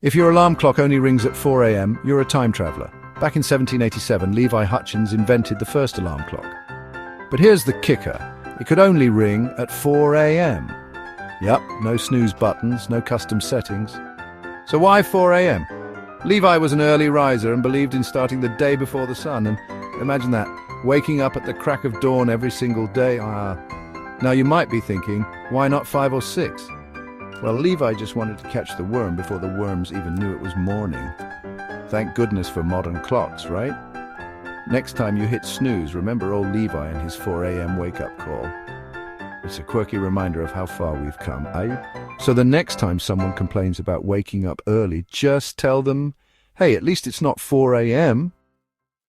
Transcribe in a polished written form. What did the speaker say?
If your alarm clock only rings at 4 a.m., you're a time traveler. Back in 1787, Levi Hutchins invented the first alarm clock. But here's the kicker. It could only ring at 4 a.m. Yup, no snooze buttons, no custom settings. So why 4 a.m.? Levi was an early riser and believed in starting the day before the sun. And imagine that, waking up at the crack of dawn every single day. Now you might be thinking, why not 5 or 6? Well, Levi just wanted to catch the worm before the worms even knew it was morning. Thank goodness for modern clocks, right? Next time you hit snooze, remember old Levi and his 4 a.m. wake-up call. It's a quirky reminder of how far we've come, eh? So the next time someone complains about waking up early, just tell them, hey, at least it's not 4 a.m.